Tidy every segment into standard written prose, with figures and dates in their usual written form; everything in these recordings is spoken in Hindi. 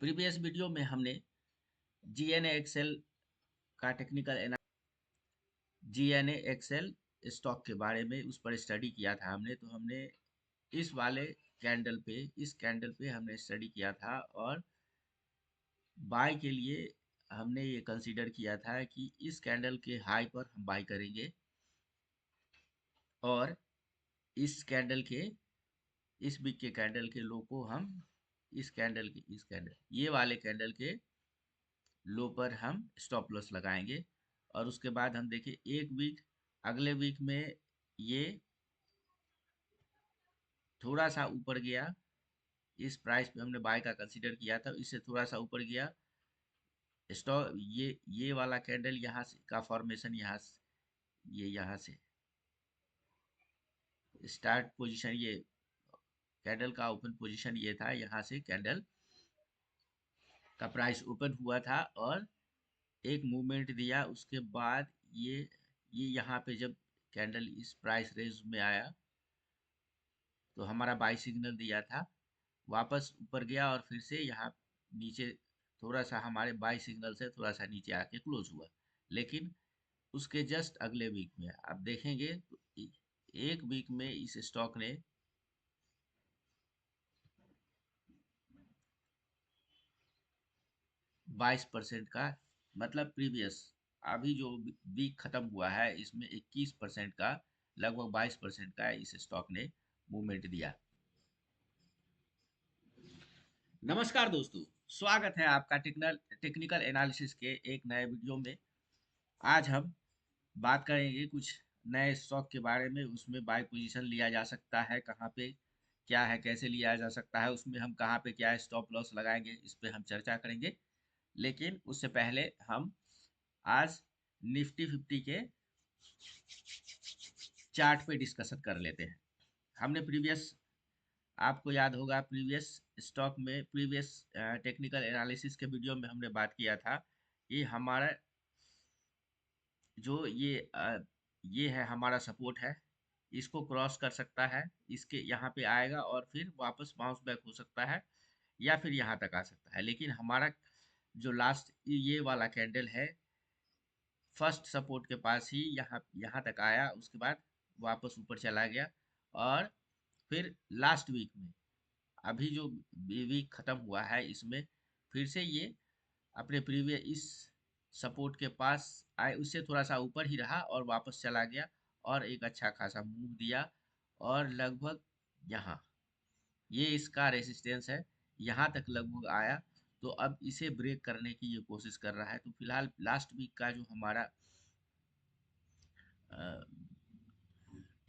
प्रीवियस वीडियो में हमने जीएनए एक्सेल का जीएनए एक्सेल स्टॉक के बारे में उस पर स्टडी किया था हमने। तो हमने इस वाले इस कैंडल पे हमने स्टडी किया था और बाय के लिए हमने ये कंसीडर किया था कि इस कैंडल के हाई पर हम बाय करेंगे और इस कैंडल के इस वीक के कैंडल के लो को हम इस कैंडल ये वाले कैंडल के लो पर हम स्टॉप लॉस लगाएंगे। और उसके बाद हम देखें अगले वीक में ये थोड़ा सा ऊपर गया, इस प्राइस पे हमने बाय का कंसीडर किया था, इससे थोड़ा सा ऊपर गया स्टॉक। ये वाला कैंडल यहाँ से का फॉर्मेशन यहाँ से स्टार्ट पोजीशन, ये कैंडल का ओपन पोजीशन ये था, यहाँ से कैंडल का प्राइस ओपन हुआ था और एक मूवमेंट दिया। उसके बाद ये यहाँ पे जब कैंडल इस प्राइस रेंज में आया तो हमारा बाई सिग्नल दिया था, वापस ऊपर गया और फिर से यहाँ नीचे थोड़ा सा हमारे बाई सिग्नल से थोड़ा सा नीचे आके क्लोज हुआ। लेकिन उसके जस्ट अगले वीक में आप देखेंगे तो एक वीक में इस स्टॉक ने 22% का, मतलब प्रीवियस अभी जो वीक खत्म हुआ है इसमें 21% का, लगभग 22% का इस स्टॉक ने मूवमेंट दिया। नमस्कार दोस्तों, स्वागत है आपका टेक्निकल एनालिसिस के एक नए वीडियो में। आज हम बात करेंगे कुछ नए स्टॉक के बारे में, उसमें बाय पोजीशन लिया जा सकता है, कहाँ पे क्या है, कैसे लिया जा सकता है, उसमें हम कहाँ पे क्या स्टॉप लॉस लगाएंगे, इस पे हम चर्चा करेंगे। लेकिन उससे पहले हम आज निफ्टी 50 के चार्ट पे डिस्कशन कर लेते हैं। हमने आपको याद होगा प्रीवियस टेक्निकल एनालिसिस के वीडियो में हमने बात किया था कि हमारा जो ये है हमारा सपोर्ट है, इसको क्रॉस कर सकता है, इसके यहाँ पे आएगा और फिर वापस बाउंस बैक हो सकता है या फिर यहाँ तक आ सकता है। लेकिन हमारा जो लास्ट ये वाला कैंडल है, फर्स्ट सपोर्ट के पास ही यहाँ तक आया, उसके बाद वापस ऊपर चला गया और फिर लास्ट वीक में, अभी जो वीक खत्म हुआ है, इसमें फिर से ये अपने प्रीवियस इस सपोर्ट के पास आए, उससे थोड़ा सा ऊपर ही रहा और वापस चला गया और एक अच्छा खासा मूव दिया और लगभग यहाँ ये इसका रेसिस्टेंस है, यहाँ तक लगभग आया। तो अब इसे ब्रेक करने की ये कोशिश कर रहा है। तो फिलहाल लास्ट वीक का जो हमारा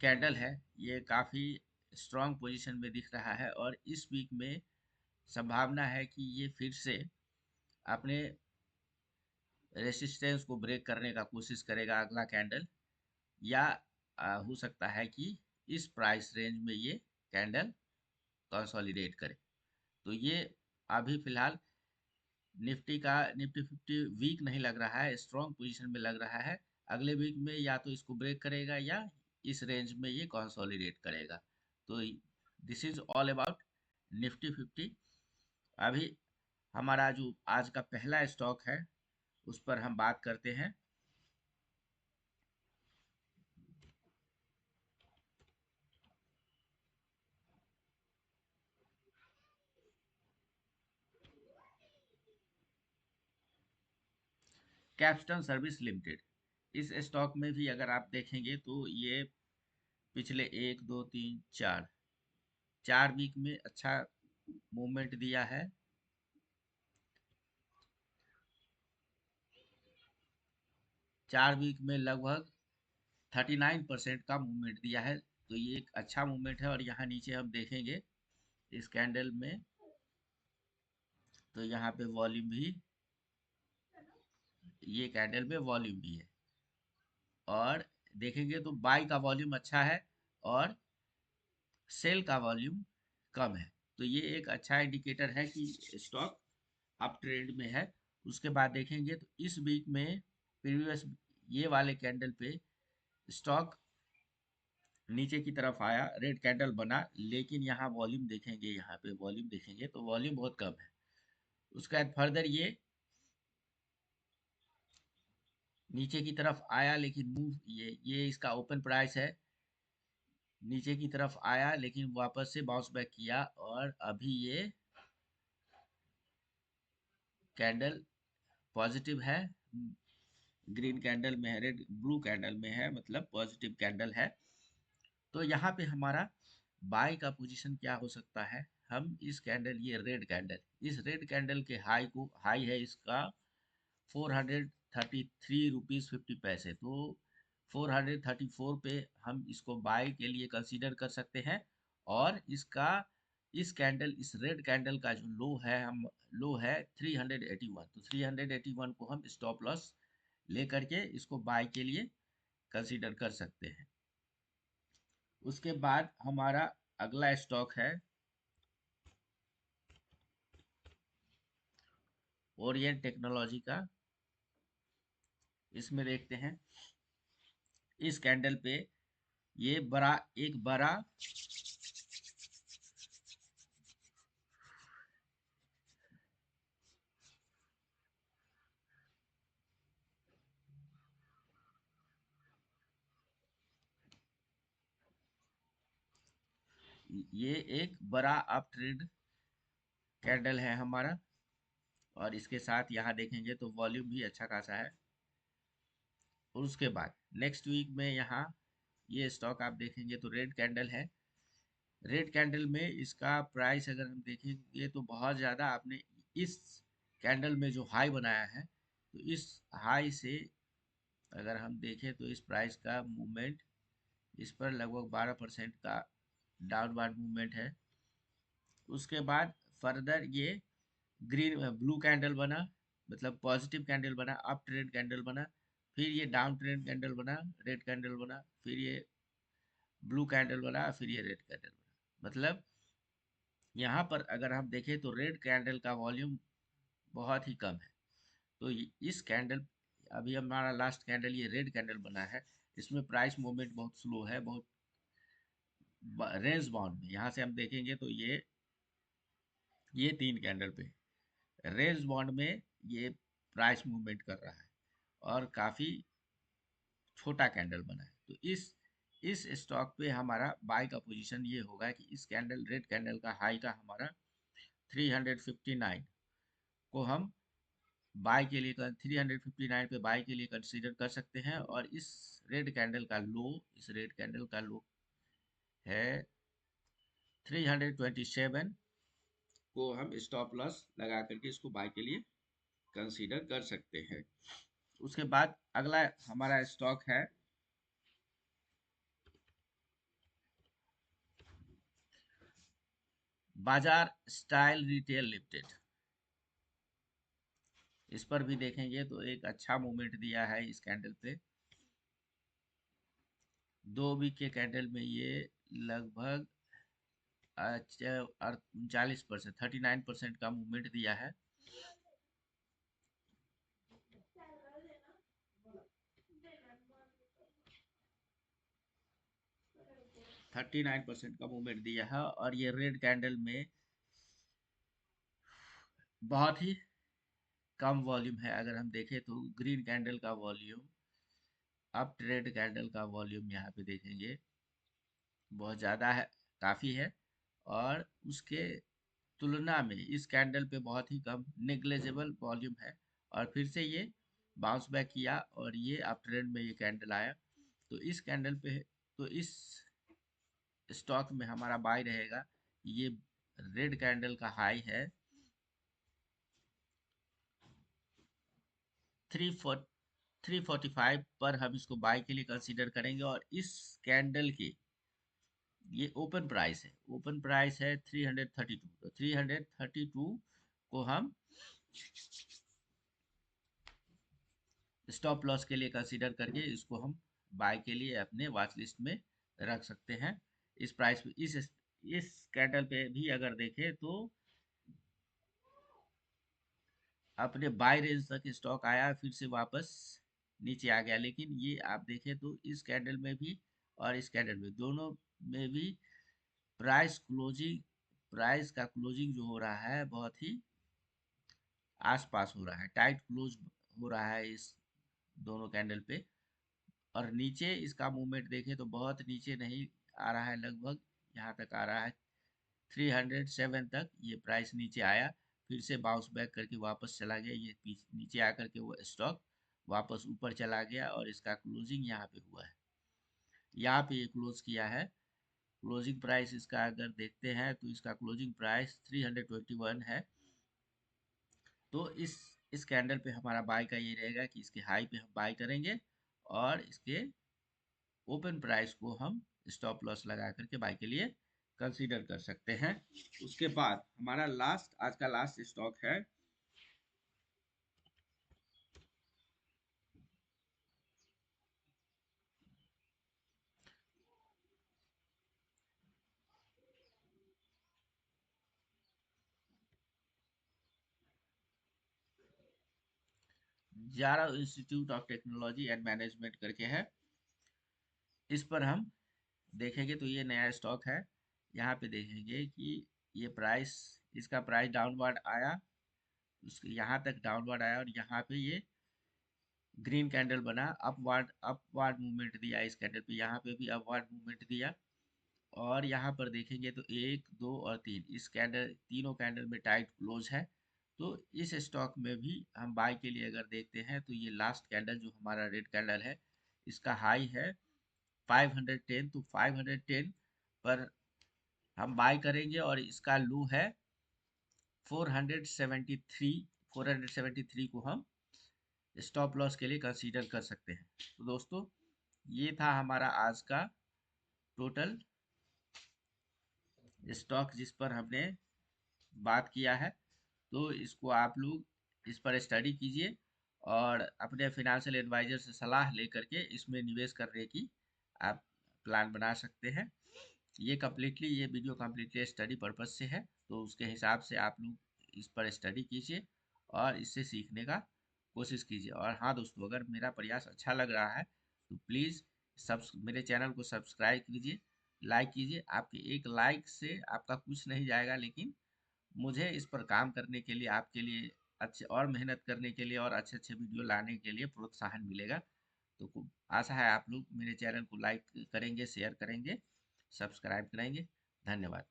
कैंडल है, ये काफ़ी स्ट्रांग पोजीशन में दिख रहा है और इस वीक में संभावना है कि ये फिर से अपने रेसिस्टेंस को ब्रेक करने का कोशिश करेगा अगला कैंडल, या हो सकता है कि इस प्राइस रेंज में ये कैंडल कंसोलिडेट करे। तो ये अभी फिलहाल निफ्टी 50 वीक नहीं लग रहा है, स्ट्रांग पोजीशन में लग रहा है। अगले वीक में या तो इसको ब्रेक करेगा या इस रेंज में ये कंसोलिडेट करेगा। तो this is all about Nifty 50। अभी हमारा जो आज का पहला स्टॉक है उस पर हम बात करते हैं। Capstan service limited. इस स्टॉक में भी अगर आप देखेंगे तो ये पिछले 4 वीक में अच्छा मूवमेंट दिया है। 4 वीक में लगभग 39% का मूवमेंट दिया है। तो ये एक अच्छा मूवमेंट है और यहाँ नीचे हम देखेंगे इस कैंडल में, तो यहाँ पे वॉल्यूम भी, ये कैंडल में वॉल्यूम भी है और देखेंगे तो बाई का वॉल्यूम अच्छा है और सेल का वॉल्यूम कम है। तो ये एक अच्छा इंडिकेटर है कि स्टॉक अप ट्रेंड में है। उसके बाद देखेंगे तो इस वीक में प्रीवियस ये वाले कैंडल पे स्टॉक नीचे की तरफ आया, रेड कैंडल बना, लेकिन यहाँ वॉल्यूम देखेंगे, यहाँ पे वॉल्यूम देखेंगे तो वॉल्यूम बहुत कम है। उसके बाद फर्दर ये नीचे की तरफ आया, लेकिन मूव ये इसका ओपन प्राइस है, नीचे की तरफ आया लेकिन वापस से बाउंस बैक किया, और अभी ये कैंडल पॉजिटिव है, ग्रीन कैंडल में है, रेड ब्लू कैंडल में है, मतलब पॉजिटिव कैंडल है। तो यहाँ पे हमारा बाय का पोजीशन क्या हो सकता है, हम इस कैंडल, ये रेड कैंडल, इस रेड कैंडल के हाई है इसका 433 रुपीज़ 50 पैसे, तो 434 पे हम इसको बाय के लिए कंसीडर कर सकते हैं। और इसका, इस कैंडल, इस रेड कैंडल का जो लो है, हम लो है 381, तो 381 को हम स्टॉप लॉस लेकर के इसको बाय के लिए कंसीडर कर सकते हैं। उसके बाद हमारा अगला स्टॉक है ओरिएंट टेक्नोलॉजी का। इसमें देखते हैं इस कैंडल पे ये एक बड़ा ये एक बड़ा अप ट्रेंड कैंडल है हमारा, और इसके साथ यहाँ देखेंगे तो वॉल्यूम भी अच्छा खासा है। और उसके बाद नेक्स्ट वीक में यहाँ ये स्टॉक आप देखेंगे तो रेड कैंडल है। रेड कैंडल में इसका प्राइस अगर हम देखेंगे तो बहुत ज़्यादा, आपने इस कैंडल में जो हाई बनाया है, तो इस हाई से अगर हम देखें तो इस प्राइस का मूवमेंट, इस पर लगभग 12% का डाउनवर्ड मूवमेंट है। उसके बाद फर्दर ये ग्रीन ब्लू कैंडल बना, मतलब पॉजिटिव कैंडल बना, अप ट्रेंड कैंडल बना, फिर ये डाउन ट्रेंड कैंडल बना, रेड कैंडल बना, फिर ये ब्लू कैंडल बना, फिर ये रेड कैंडल बना। मतलब यहाँ पर अगर हम देखें तो रेड कैंडल का वॉल्यूम बहुत ही कम है। तो इस कैंडल, अभी हमारा लास्ट कैंडल ये रेड कैंडल बना है, इसमें प्राइस मूवमेंट बहुत स्लो है, बहुत रेंज बाउंड में। यहाँ से हम देखेंगे तो ये तीन कैंडल पे रेंज बाउंड में ये प्राइस मूवमेंट कर रहा है, और काफ़ी छोटा कैंडल बना है। तो इस स्टॉक पे हमारा बाय का पोजीशन ये होगा कि इस कैंडल, रेड कैंडल का हाई का हमारा 359 को हम बाय के लिए 359 पे बाय के लिए कंसीडर कर सकते हैं। और इस रेड कैंडल का लो, इस रेड कैंडल का लो है 327 को हम स्टॉप लॉस लगा करके इसको बाय के लिए कंसीडर कर सकते हैं। उसके बाद अगला हमारा स्टॉक है बाजार स्टाइल रिटेल लिमिटेड। इस पर भी देखेंगे तो एक अच्छा मूवमेंट दिया है इस कैंडल पे। 2 वीक के कैंडल में ये लगभग 39%, 39% का मूवमेंट दिया है। 39% का मूवमेंट दिया है, और ये रेड कैंडल में बहुत ही कम वॉल्यूम है। अगर हम देखें तो ग्रीन कैंडल का वॉल्यूम, अप ट्रेंड कैंडल का वॉल्यूम यहाँ पे देखेंगे बहुत ज़्यादा है, काफ़ी है। और उसके तुलना में इस कैंडल पे बहुत ही कम, नेग्लेजेबल वॉल्यूम है। और फिर से ये बाउंस बैक किया, और ये अप ट्रेंड में ये कैंडल आया। तो इस कैंडल पे, तो इस स्टॉक में हमारा बाय रहेगा। ये रेड कैंडल का हाई है 345 पर, हम इसको बाय के लिए कंसीडर करेंगे। और इस कैंडल की ये ओपन प्राइस है, ओपन प्राइस है 332, तो 332 को हम स्टॉप लॉस के लिए कंसीडर करके इसको हम बाय के लिए अपने वॉच लिस्ट में रख सकते हैं। इस प्राइस पे, इस कैंडल पे भी अगर देखें तो अपने बाय रेंज तक स्टॉक आया, फिर से वापस नीचे आ गया। लेकिन ये आप देखें तो इस कैंडल में भी और इस कैंडल में, दोनों में भी प्राइस का क्लोजिंग जो हो रहा है बहुत ही आसपास हो रहा है, टाइट क्लोज हो रहा है इस दोनों कैंडल पे। और नीचे इसका मूवमेंट देखें तो बहुत नीचे नहीं आ रहा है, लगभग यहाँ तक आ रहा है, 307 तक ये प्राइस नीचे आया, फिर से बाउंस बैक करके वापस चला गया, ये नीचे आकर के वो स्टॉक वापस ऊपर चला गया और इसका क्लोजिंग यहाँ पे हुआ है, यहाँ पे ये क्लोज किया है। क्लोजिंग प्राइस इसका अगर देखते हैं तो इसका क्लोजिंग प्राइस 321 है। तो इस कैंडल पे हमारा बाय का ये रहेगा कि इसके हाई पे हम बाय करेंगे और इसके ओपन प्राइस को हम स्टॉप लॉस लगा करके बाय के लिए कंसीडर कर सकते हैं। उसके बाद हमारा लास्ट, आज का लास्ट स्टॉक है Jara institute of technology and management करके है। इस पर हम देखेंगे तो ये नया स्टॉक है। यहाँ पे देखेंगे कि ये प्राइस, इसका प्राइस डाउनवर्ड आया, उसके यहाँ तक डाउनवर्ड आया और यहाँ पे ये ग्रीन कैंडल बना, अपवर्ड अपवर्ड मूवमेंट दिया इस कैंडल पे, यहाँ पे भी अपवर्ड मूवमेंट दिया। और यहाँ पर देखेंगे तो एक, दो और तीन, इस कैंडल, तीनों कैंडल में टाइट क्लोज है। तो इस स्टॉक में भी हम बाय के लिए अगर देखते हैं तो ये लास्ट कैंडल जो हमारा रेड कैंडल है, इसका हाई है 510, तो 510 पर हम बाय करेंगे और इसका लो है 473, 473 को हम स्टॉप लॉस के लिए कंसीडर कर सकते हैं। तो दोस्तों, ये था हमारा आज का टोटल स्टॉक जिस पर हमने बात किया है। तो इसको आप लोग इस पर स्टडी कीजिए और अपने फिनेंशियल एडवाइजर से सलाह लेकर के इसमें निवेश करने की आप प्लान बना सकते हैं। ये वीडियो कम्प्लीटली स्टडी पर्पज से है, तो उसके हिसाब से आप लोग इस पर स्टडी कीजिए और इससे सीखने का कोशिश कीजिए। और हाँ दोस्तों, अगर मेरा प्रयास अच्छा लग रहा है तो प्लीज़ मेरे चैनल को सब्सक्राइब कीजिए, लाइक कीजिए। आपके एक लाइक से आपका कुछ नहीं जाएगा, लेकिन मुझे इस पर काम करने के लिए, आपके लिए अच्छे और मेहनत करने के लिए और अच्छे अच्छे वीडियो लाने के लिए प्रोत्साहन मिलेगा। तो आशा है आप लोग मेरे चैनल को लाइक करेंगे, शेयर करेंगे, सब्सक्राइब करेंगे। धन्यवाद।